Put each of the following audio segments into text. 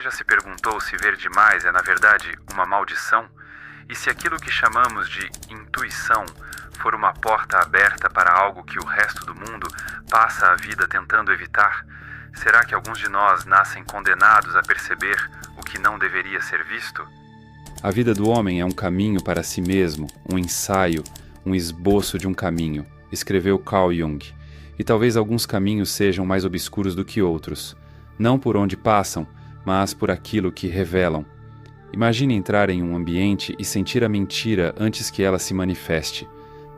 Já se perguntou se ver demais é, na verdade, uma maldição? E se aquilo que chamamos de intuição for uma porta aberta para algo que o resto do mundo passa a vida tentando evitar, será que alguns de nós nascem condenados a perceber o que não deveria ser visto? A vida do homem é um caminho para si mesmo, um ensaio, um esboço de um caminho, escreveu Carl Jung. E talvez alguns caminhos sejam mais obscuros do que outros, não por onde passam, mas por aquilo que revelam. Imagine entrar em um ambiente e sentir a mentira antes que ela se manifeste,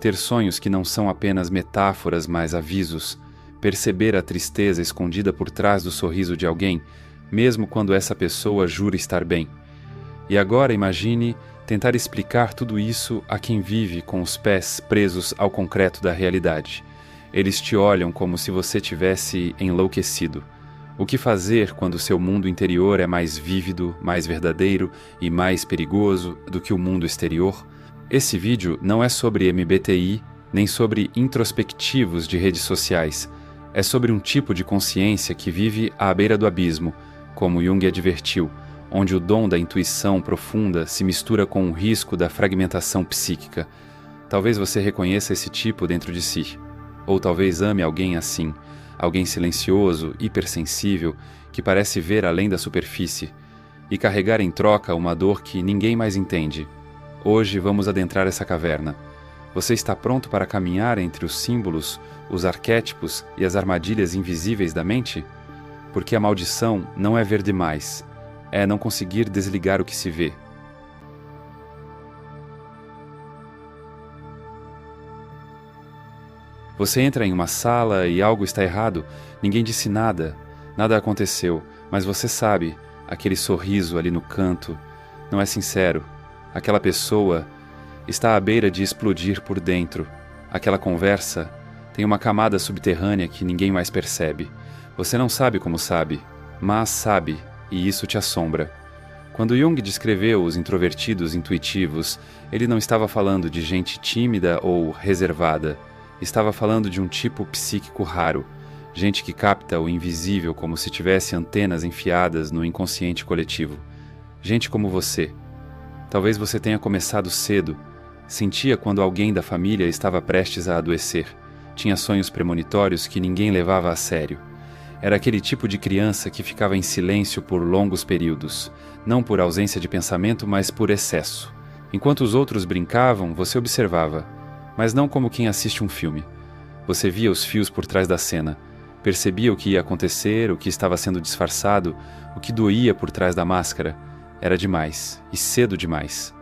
ter sonhos que não são apenas metáforas, mas avisos, perceber a tristeza escondida por trás do sorriso de alguém, mesmo quando essa pessoa jura estar bem. E agora imagine tentar explicar tudo isso a quem vive com os pés presos ao concreto da realidade. Eles te olham como se você tivesse enlouquecido. O que fazer quando seu mundo interior é mais vívido, mais verdadeiro e mais perigoso do que o mundo exterior? Esse vídeo não é sobre MBTI, nem sobre introspectivos de redes sociais. É sobre um tipo de consciência que vive à beira do abismo, como Jung advertiu, onde o dom da intuição profunda se mistura com o risco da fragmentação psíquica. Talvez você reconheça esse tipo dentro de si. Ou talvez ame alguém assim, alguém silencioso, hipersensível, que parece ver além da superfície, e carregar em troca uma dor que ninguém mais entende. Hoje vamos adentrar essa caverna. Você está pronto para caminhar entre os símbolos, os arquétipos e as armadilhas invisíveis da mente? Porque a maldição não é ver demais, é não conseguir desligar o que se vê. Você entra em uma sala e algo está errado, ninguém disse nada, nada aconteceu, mas você sabe, aquele sorriso ali no canto, não é sincero, aquela pessoa está à beira de explodir por dentro, aquela conversa tem uma camada subterrânea que ninguém mais percebe. Você não sabe como sabe, mas sabe, e isso te assombra. Quando Jung descreveu os introvertidos intuitivos, ele não estava falando de gente tímida ou reservada. Estava falando de um tipo psíquico raro, gente que capta o invisível como se tivesse antenas enfiadas no inconsciente coletivo. Gente como você. Talvez você tenha começado cedo, sentia quando alguém da família estava prestes a adoecer, tinha sonhos premonitórios que ninguém levava a sério. Era aquele tipo de criança que ficava em silêncio por longos períodos, não por ausência de pensamento, mas por excesso. Enquanto os outros brincavam, você observava, mas não como quem assiste um filme. Você via os fios por trás da cena, percebia o que ia acontecer, o que estava sendo disfarçado, o que doía por trás da máscara. Era demais, e cedo demais.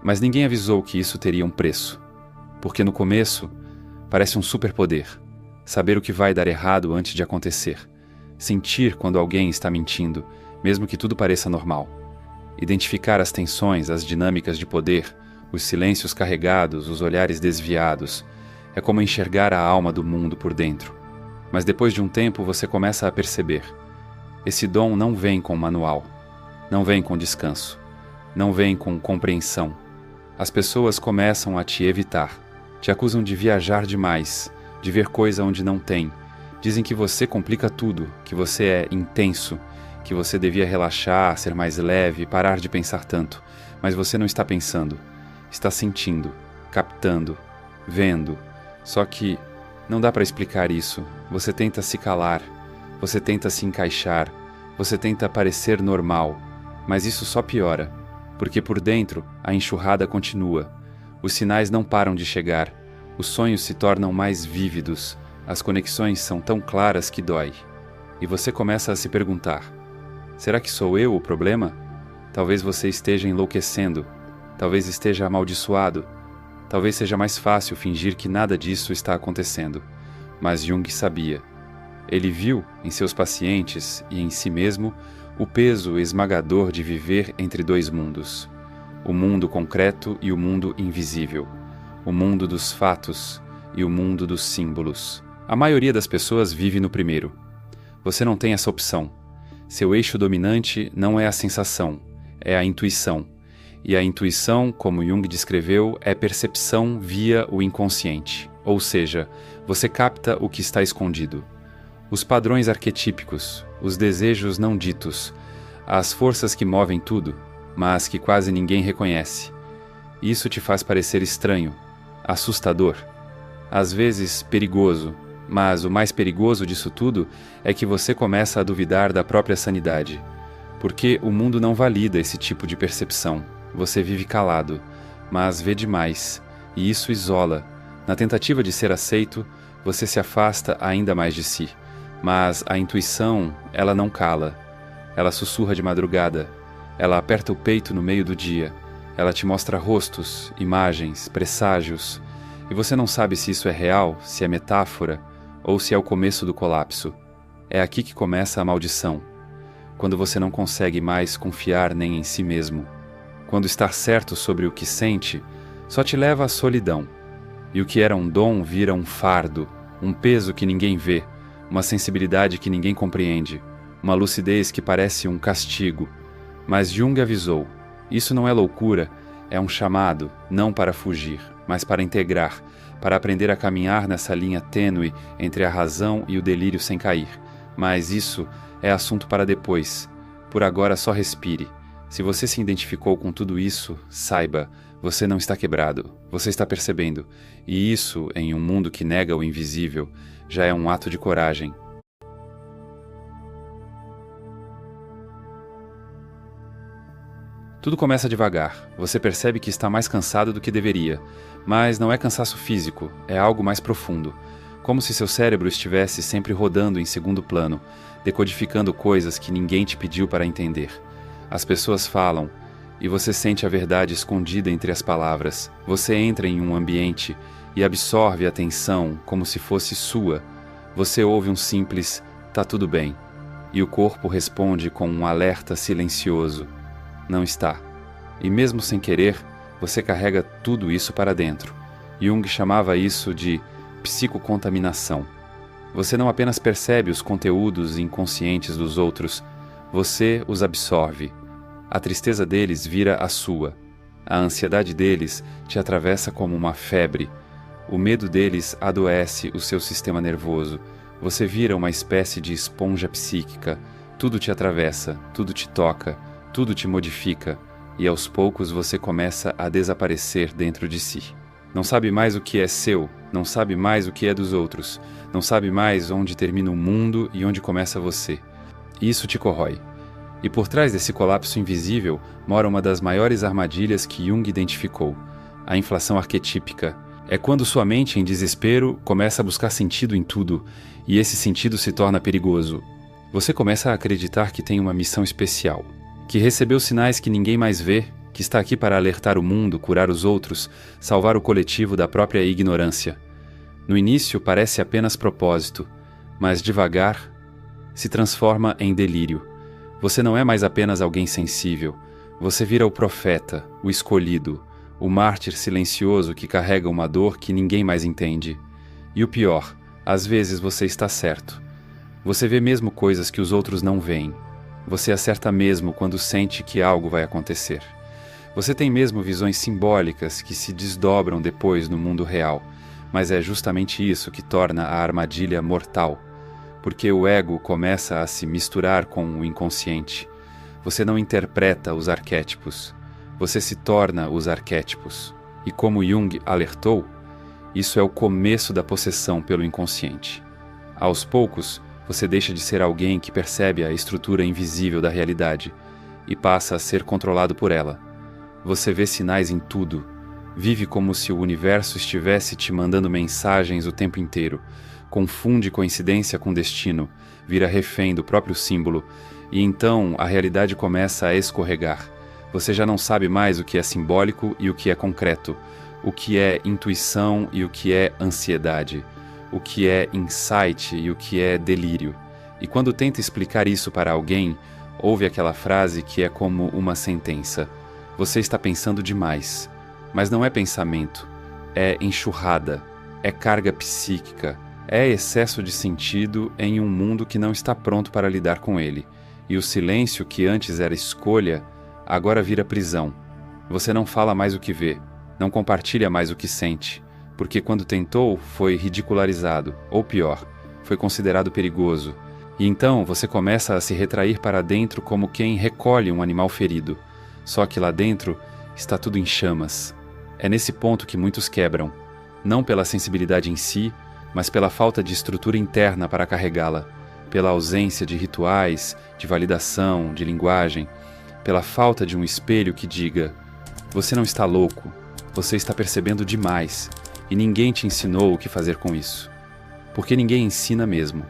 Mas ninguém avisou que isso teria um preço. Porque no começo, parece um superpoder. Saber o que vai dar errado antes de acontecer. Sentir quando alguém está mentindo, mesmo que tudo pareça normal. Identificar as tensões, as dinâmicas de poder, os silêncios carregados, os olhares desviados. É como enxergar a alma do mundo por dentro. Mas depois de um tempo você começa a perceber. Esse dom não vem com manual. Não vem com descanso. Não vem com compreensão. As pessoas começam a te evitar. Te acusam de viajar demais, de ver coisa onde não tem. Dizem que você complica tudo, que você é intenso, que você devia relaxar, ser mais leve, parar de pensar tanto. Mas você não está pensando. Está sentindo, captando, vendo. Só que não dá para explicar isso. Você tenta se calar, você tenta se encaixar, você tenta parecer normal, mas isso só piora, porque por dentro a enxurrada continua. Os sinais não param de chegar, os sonhos se tornam mais vívidos, as conexões são tão claras que dói. E você começa a se perguntar: será que sou eu o problema? Talvez você esteja enlouquecendo. Talvez esteja amaldiçoado. Talvez seja mais fácil fingir que nada disso está acontecendo. Mas Jung sabia. Ele viu, em seus pacientes e em si mesmo, o peso esmagador de viver entre dois mundos. O mundo concreto e o mundo invisível. O mundo dos fatos e o mundo dos símbolos. A maioria das pessoas vive no primeiro. Você não tem essa opção. Seu eixo dominante não é a sensação, é a intuição. E a intuição, como Jung descreveu, é percepção via o inconsciente. Ou seja, você capta o que está escondido. Os padrões arquetípicos, os desejos não ditos, as forças que movem tudo, mas que quase ninguém reconhece. Isso te faz parecer estranho, assustador, às vezes perigoso, mas o mais perigoso disso tudo é que você começa a duvidar da própria sanidade. Porque o mundo não valida esse tipo de percepção. Você vive calado, mas vê demais, e isso isola. Na tentativa de ser aceito, você se afasta ainda mais de si. Mas a intuição, ela não cala. Ela sussurra de madrugada. Ela aperta o peito no meio do dia. Ela te mostra rostos, imagens, presságios. E você não sabe se isso é real, se é metáfora, ou se é o começo do colapso. É aqui que começa a maldição. Quando você não consegue mais confiar nem em si mesmo. Quando estar certo sobre o que sente, só te leva à solidão. E o que era um dom vira um fardo, um peso que ninguém vê, uma sensibilidade que ninguém compreende, uma lucidez que parece um castigo. Mas Jung avisou, isso não é loucura, é um chamado, não para fugir, mas para integrar, para aprender a caminhar nessa linha tênue entre a razão e o delírio sem cair. Mas isso é assunto para depois. Por agora só respire. Se você se identificou com tudo isso, saiba, você não está quebrado, você está percebendo. E isso, em um mundo que nega o invisível, já é um ato de coragem. Tudo começa devagar. Você percebe que está mais cansado do que deveria. Mas não é cansaço físico, é algo mais profundo. Como se seu cérebro estivesse sempre rodando em segundo plano, decodificando coisas que ninguém te pediu para entender. As pessoas falam, e você sente a verdade escondida entre as palavras. Você entra em um ambiente e absorve a atenção como se fosse sua. Você ouve um simples, tá tudo bem. E o corpo responde com um alerta silencioso. Não está. E mesmo sem querer, você carrega tudo isso para dentro. Jung chamava isso de psicocontaminação. Você não apenas percebe os conteúdos inconscientes dos outros, você os absorve. A tristeza deles vira a sua. A ansiedade deles te atravessa como uma febre. O medo deles adoece o seu sistema nervoso. Você vira uma espécie de esponja psíquica. Tudo te atravessa, tudo te toca, tudo te modifica, e aos poucos você começa a desaparecer dentro de si. Não sabe mais o que é seu, não sabe mais o que é dos outros, não sabe mais onde termina o mundo e onde começa você. Isso te corrói. E por trás desse colapso invisível mora uma das maiores armadilhas que Jung identificou, a inflação arquetípica. É quando sua mente, em desespero, começa a buscar sentido em tudo, e esse sentido se torna perigoso. Você começa a acreditar que tem uma missão especial, que recebeu sinais que ninguém mais vê, que está aqui para alertar o mundo, curar os outros, salvar o coletivo da própria ignorância. No início parece apenas propósito, mas devagar se transforma em delírio. Você não é mais apenas alguém sensível, você vira o profeta, o escolhido, o mártir silencioso que carrega uma dor que ninguém mais entende. E o pior, às vezes você está certo. Você vê mesmo coisas que os outros não veem. Você acerta mesmo quando sente que algo vai acontecer. Você tem mesmo visões simbólicas que se desdobram depois no mundo real, mas é justamente isso que torna a armadilha mortal, porque o ego começa a se misturar com o inconsciente. Você não interpreta os arquétipos, você se torna os arquétipos. E como Jung alertou, isso é o começo da possessão pelo inconsciente. Aos poucos, você deixa de ser alguém que percebe a estrutura invisível da realidade e passa a ser controlado por ela. Você vê sinais em tudo, vive como se o universo estivesse te mandando mensagens o tempo inteiro, confunde coincidência com destino, vira refém do próprio símbolo, e então a realidade começa a escorregar. Você já não sabe mais o que é simbólico e o que é concreto, o que é intuição e o que é ansiedade, o que é insight e o que é delírio. E quando tenta explicar isso para alguém, ouve aquela frase que é como uma sentença. Você está pensando demais. Mas não é pensamento, é enxurrada, é carga psíquica, é excesso de sentido em um mundo que não está pronto para lidar com ele. E o silêncio que antes era escolha, agora vira prisão. Você não fala mais o que vê, não compartilha mais o que sente, porque quando tentou foi ridicularizado, ou pior, foi considerado perigoso. E então você começa a se retrair para dentro como quem recolhe um animal ferido. Só que lá dentro está tudo em chamas. É nesse ponto que muitos quebram, não pela sensibilidade em si, mas pela falta de estrutura interna para carregá-la, pela ausência de rituais, de validação, de linguagem, pela falta de um espelho que diga: você não está louco, você está percebendo demais, e ninguém te ensinou o que fazer com isso. Porque ninguém ensina mesmo.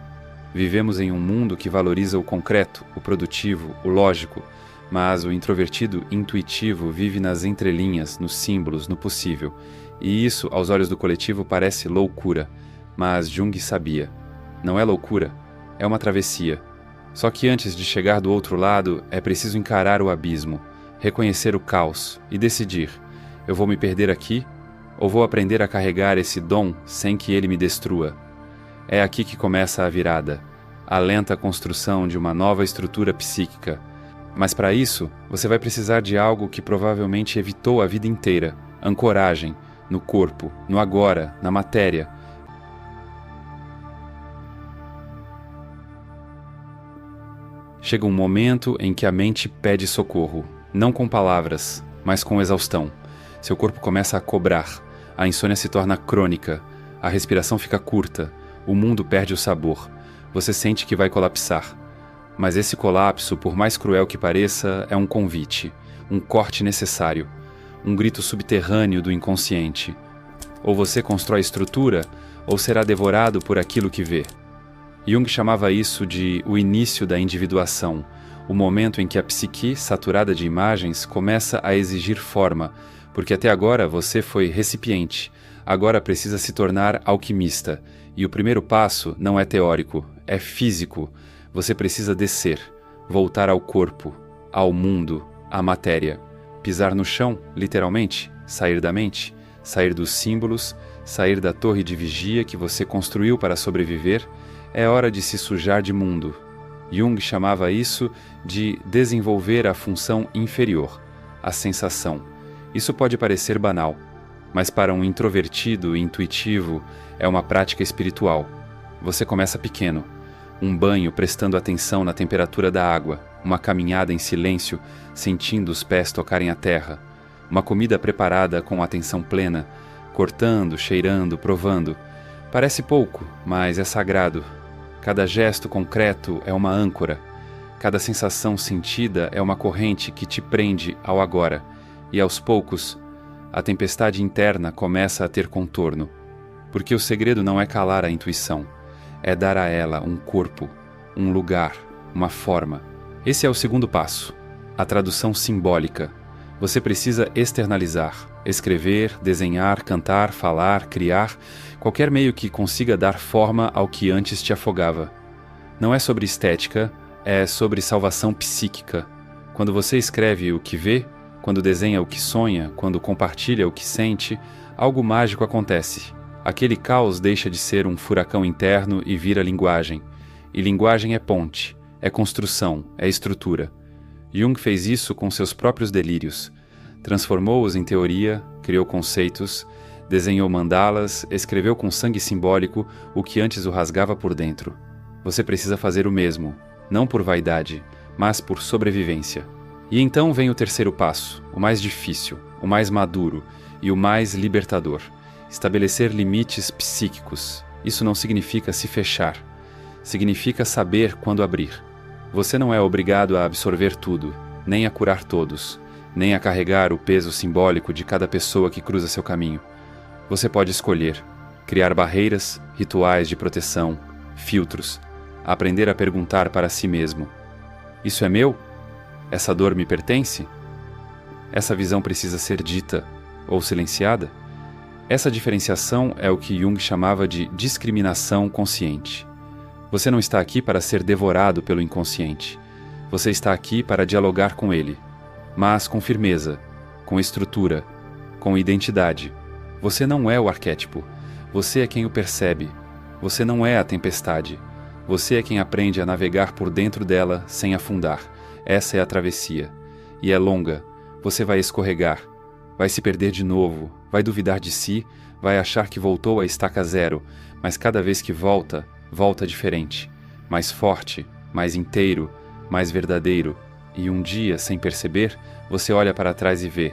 Vivemos em um mundo que valoriza o concreto, o produtivo, o lógico, mas o introvertido intuitivo vive nas entrelinhas, nos símbolos, no possível. E isso, aos olhos do coletivo, parece loucura. Mas Jung sabia. Não é loucura, é uma travessia. Só que antes de chegar do outro lado, é preciso encarar o abismo, reconhecer o caos e decidir: eu vou me perder aqui ou vou aprender a carregar esse dom sem que ele me destrua? É aqui que começa a virada, a lenta construção de uma nova estrutura psíquica. Mas para isso, você vai precisar de algo que provavelmente evitou a vida inteira: ancoragem, no corpo, no agora, na matéria. Chega um momento em que a mente pede socorro, não com palavras, mas com exaustão. Seu corpo começa a cobrar, a insônia se torna crônica, a respiração fica curta, o mundo perde o sabor. Você sente que vai colapsar. Mas esse colapso, por mais cruel que pareça, é um convite, um corte necessário, um grito subterrâneo do inconsciente. Ou você constrói estrutura, ou será devorado por aquilo que vê. Jung chamava isso de o início da individuação, o momento em que a psique, saturada de imagens, começa a exigir forma, porque até agora você foi recipiente, agora precisa se tornar alquimista, e o primeiro passo não é teórico, é físico. Você precisa descer, voltar ao corpo, ao mundo, à matéria, pisar no chão, literalmente, sair da mente, sair dos símbolos, sair da torre de vigia que você construiu para sobreviver. É hora de se sujar de mundo. Jung chamava isso de desenvolver a função inferior, a sensação. Isso pode parecer banal, mas para um introvertido intuitivo é uma prática espiritual. Você começa pequeno, um banho prestando atenção na temperatura da água, uma caminhada em silêncio, sentindo os pés tocarem a terra, uma comida preparada com atenção plena, cortando, cheirando, provando. Parece pouco, mas é sagrado. Cada gesto concreto é uma âncora. Cada sensação sentida é uma corrente que te prende ao agora. E aos poucos, a tempestade interna começa a ter contorno. Porque o segredo não é calar a intuição, é dar a ela um corpo, um lugar, uma forma. Esse é o segundo passo, a tradução simbólica. Você precisa externalizar, escrever, desenhar, cantar, falar, criar, qualquer meio que consiga dar forma ao que antes te afogava. Não é sobre estética, é sobre salvação psíquica. Quando você escreve o que vê, quando desenha o que sonha, quando compartilha o que sente, algo mágico acontece. Aquele caos deixa de ser um furacão interno e vira linguagem. E linguagem é ponte, é construção, é estrutura. Jung fez isso com seus próprios delírios. Transformou-os em teoria, criou conceitos, desenhou mandalas, escreveu com sangue simbólico o que antes o rasgava por dentro. Você precisa fazer o mesmo, não por vaidade, mas por sobrevivência. E então vem o terceiro passo, o mais difícil, o mais maduro e o mais libertador. Estabelecer limites psíquicos. Isso não significa se fechar. Significa saber quando abrir. Você não é obrigado a absorver tudo, nem a curar todos, nem a carregar o peso simbólico de cada pessoa que cruza seu caminho. Você pode escolher, criar barreiras, rituais de proteção, filtros, aprender a perguntar para si mesmo: isso é meu? Essa dor me pertence? Essa visão precisa ser dita ou silenciada? Essa diferenciação é o que Jung chamava de discriminação consciente. Você não está aqui para ser devorado pelo inconsciente. Você está aqui para dialogar com ele, mas com firmeza, com estrutura, com identidade. Você não é o arquétipo. Você é quem o percebe. Você não é a tempestade. Você é quem aprende a navegar por dentro dela sem afundar. Essa é a travessia. E é longa. Você vai escorregar. Vai se perder de novo. Vai duvidar de si. Vai achar que voltou à estaca zero. Mas cada vez que volta, volta diferente. mais forte, mais inteiro, mais verdadeiro, e um dia, sem perceber, você olha para trás e vê: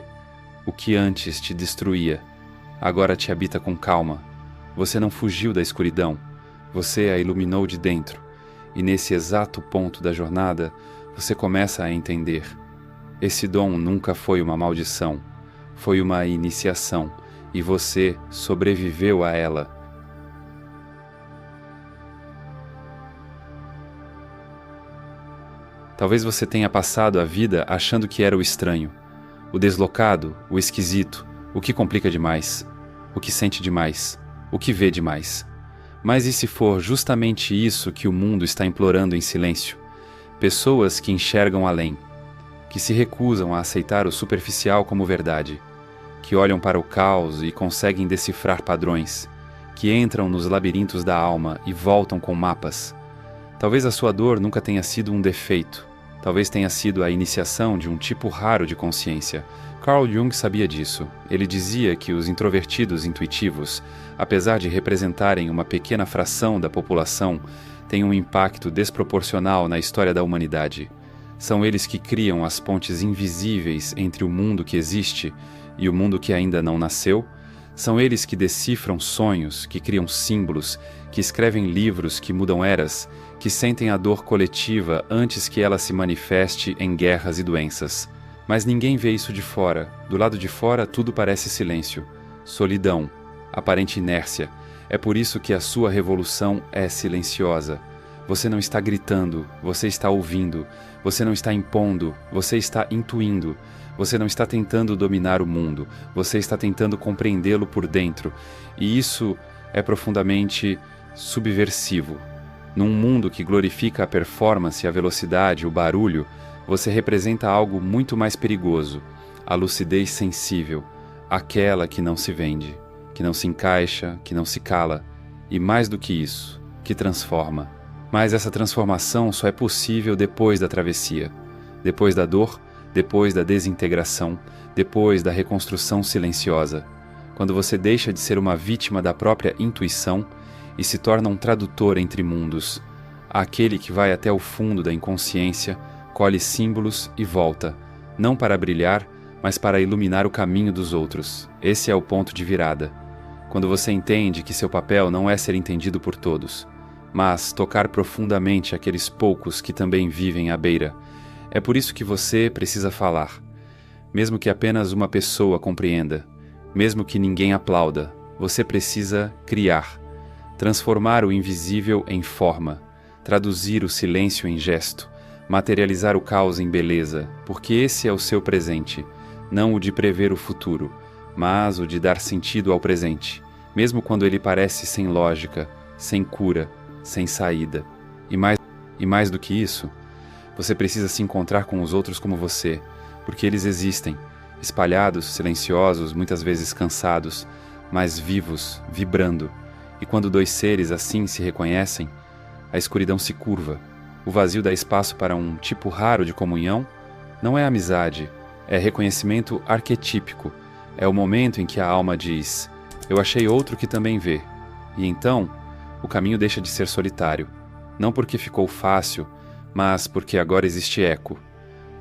o que antes te destruía, agora te habita com calma. Você não fugiu da escuridão, você a iluminou de dentro, e nesse exato ponto da jornada, você começa a entender. Esse dom nunca foi uma maldição, foi uma iniciação, e você sobreviveu a ela. Talvez você tenha passado a vida achando que era o estranho, o deslocado, o esquisito, o que complica demais, o que sente demais, o que vê demais. Mas e se for justamente isso que o mundo está implorando em silêncio? Pessoas que enxergam além, que se recusam a aceitar o superficial como verdade, que olham para o caos e conseguem decifrar padrões, que entram nos labirintos da alma e voltam com mapas. Talvez a sua dor nunca tenha sido um defeito, talvez tenha sido a iniciação de um tipo raro de consciência. Carl Jung sabia disso. Ele dizia que os introvertidos intuitivos, apesar de representarem uma pequena fração da população, têm um impacto desproporcional na história da humanidade. São eles que criam as pontes invisíveis entre o mundo que existe e o mundo que ainda não nasceu. São eles que decifram sonhos, que criam símbolos, que escrevem livros que mudam eras, que sentem a dor coletiva antes que ela se manifeste em guerras e doenças. Mas ninguém vê isso de fora. Do lado de fora, tudo parece silêncio, solidão, aparente inércia. É por isso que a sua revolução é silenciosa. Você não está gritando, você está ouvindo. Você não está impondo, você está intuindo. Você não está tentando dominar o mundo, você está tentando compreendê-lo por dentro. E isso é profundamente subversivo. Num mundo que glorifica a performance, a velocidade, o barulho, você representa algo muito mais perigoso, a lucidez sensível, aquela que não se vende, que não se encaixa, que não se cala, e mais do que isso, que transforma. Mas essa transformação só é possível depois da travessia, depois da dor, depois da desintegração, depois da reconstrução silenciosa, quando você deixa de ser uma vítima da própria intuição e se torna um tradutor entre mundos, aquele que vai até o fundo da inconsciência, colhe símbolos e volta, não para brilhar, mas para iluminar o caminho dos outros. Esse é o ponto de virada, quando você entende que seu papel não é ser entendido por todos, mas tocar profundamente aqueles poucos que também vivem à beira. É por isso que você precisa falar. Mesmo que apenas uma pessoa compreenda, mesmo que ninguém aplauda, você precisa criar, transformar o invisível em forma, traduzir o silêncio em gesto, materializar o caos em beleza, porque esse é o seu presente, não o de prever o futuro, mas o de dar sentido ao presente, mesmo quando ele parece sem lógica, sem cura, sem saída. E mais do que isso, você precisa se encontrar com os outros como você, porque eles existem, espalhados, silenciosos, muitas vezes cansados, mas vivos, vibrando. E quando dois seres assim se reconhecem, a escuridão se curva. O vazio dá espaço para um tipo raro de comunhão. Não é amizade, é reconhecimento arquetípico. É o momento em que a alma diz: eu achei outro que também vê. E então, o caminho deixa de ser solitário. Não porque ficou fácil, mas porque agora existe eco.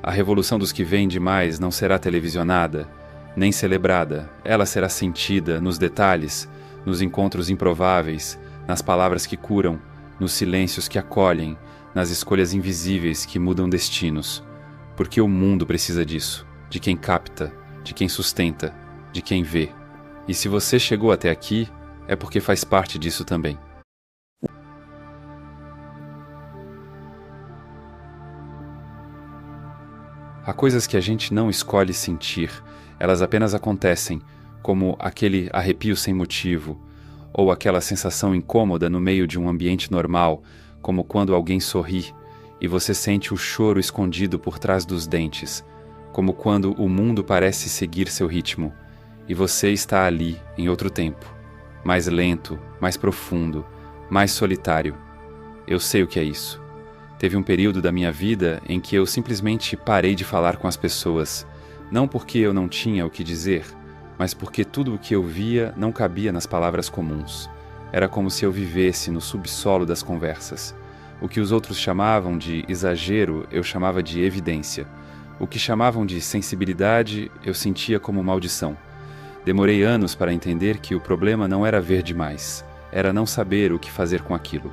A revolução dos que vêm demais não será televisionada, nem celebrada. Ela será sentida nos detalhes, nos encontros improváveis, nas palavras que curam, nos silêncios que acolhem, nas escolhas invisíveis que mudam destinos. Porque o mundo precisa disso, de quem capta, de quem sustenta, de quem vê. E se você chegou até aqui, é porque faz parte disso também. Há coisas que a gente não escolhe sentir, elas apenas acontecem, como aquele arrepio sem motivo, ou aquela sensação incômoda no meio de um ambiente normal, como quando alguém sorri e você sente o choro escondido por trás dos dentes, como quando o mundo parece seguir seu ritmo, e você está ali em outro tempo, mais lento, mais profundo, mais solitário. Eu sei o que é isso. Teve um período da minha vida em que eu simplesmente parei de falar com as pessoas, não porque eu não tinha o que dizer, mas porque tudo o que eu via não cabia nas palavras comuns. Era como se eu vivesse no subsolo das conversas. O que os outros chamavam de exagero, eu chamava de evidência. O que chamavam de sensibilidade, eu sentia como maldição. Demorei anos para entender que o problema não era ver demais, era não saber o que fazer com aquilo.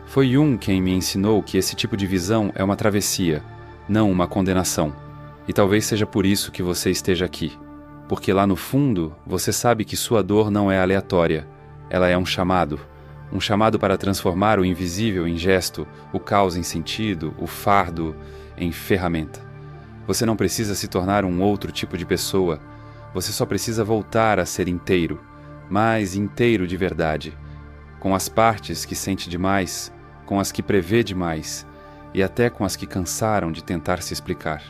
Foi Jung quem me ensinou que esse tipo de visão é uma travessia, não uma condenação. E talvez seja por isso que você esteja aqui. Porque lá no fundo, você sabe que sua dor não é aleatória. Ela é um chamado para transformar o invisível em gesto, o caos em sentido, o fardo em ferramenta. Você não precisa se tornar um outro tipo de pessoa. Você só precisa voltar a ser inteiro, mas inteiro de verdade, com as partes que sente demais, com as que prevê demais e até com as que cansaram de tentar se explicar.